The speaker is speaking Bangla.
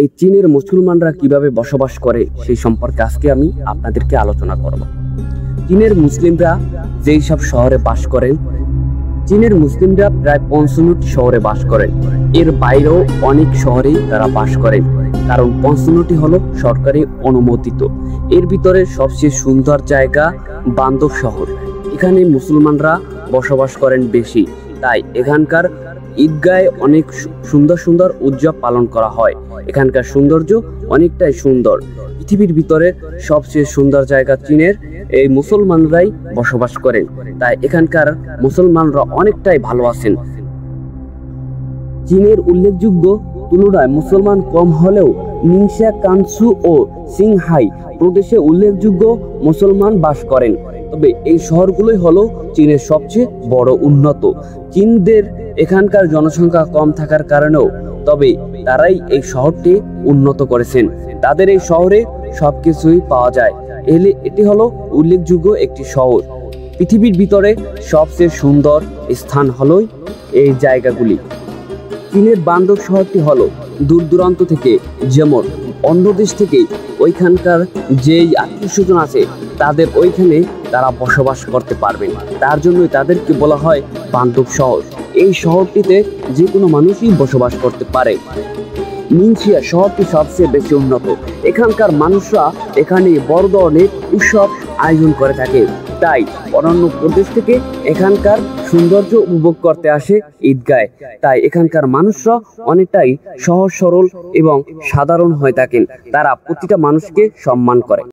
এই চীনের মুসলমানরা কিভাবে বসবাস করে সেই সম্পর্কে আজকে আমি আপনাদেরকে আলোচনা করব। চীনের মুসলিমরা যেই সব শহরে বাস করেন, চীনের মুসলিমরা প্রায় 55টি শহরে বাস করেন। এর বাইরেও অনেক শহরেই তারা বাস করেন, কারণ 55টি হলো সরকারি অনুমোদিত। এর ভিতরে সবচেয়ে সুন্দর জায়গা বান্দর শহর। এখানে মুসলমানরা বসবাস করেন বেশি, তাই এখানকার ঈদগাহে অনেক সুন্দর সুন্দর উৎসব পালন করা হয়। এখানকার সৌন্দর্য অনেকটাই সুন্দর। পৃথিবীর ভিতরে সবচেয়ে সুন্দর জায়গা চীনের এই মুসলমানরাই বসবাস করেন, তাই এখানকার মুসলমানরা অনেকটাই ভালো আছেন। চীনের উল্লেখযোগ্য তুলনায় মুসলমান কম হলেও নিংসা, কানসু ও সিংহাই প্রদেশে উল্লেখযোগ্য মুসলমান বাস করেন। তবে এই শহরগুলোই হলো চীনের সবচেয়ে বড় উন্নত। চীনদের এখানকার জনসংখ্যা কম থাকার কারণেও তবে তারাই এই শহরটি উন্নত করেছেন। তাদের এই শহরে সবকিছুই পাওয়া যায়। এটি হলো উল্লেখযোগ্য একটি শহর। পৃথিবীর ভিতরে সবচেয়ে সুন্দর স্থান হলো এই জায়গাগুলি। চীনের বান্দর শহরটি হলো দূর দূরান্ত থেকে, যেমন অন্য দেশ থেকে ওইখানকার যেই আত্মীয়স্বজন আছে তাদের ওইখানে তারা বসবাস করতে পারবেন। তার জন্যই তাদেরকে বলা হয় বান্দর শহর। এই শহরটিতে যে কোনো মানুষই বসবাস করতে পারে। নিংসিয়া শহরটি সবচেয়ে বেশি উন্নত। এখানকার মানুষরা এখানে বড় ধরনের উৎসব আয়োজন করে থাকে, তাই অন্যান্য প্রদেশ থেকে এখানকার সৌন্দর্য উপভোগ করতে আসে ঈদগাহে। তাই এখানকার মানুষরা অনেকটাই সহজ সরল এবং সাধারণ হয়ে থাকেন। তারা প্রতিটা মানুষকে সম্মান করে।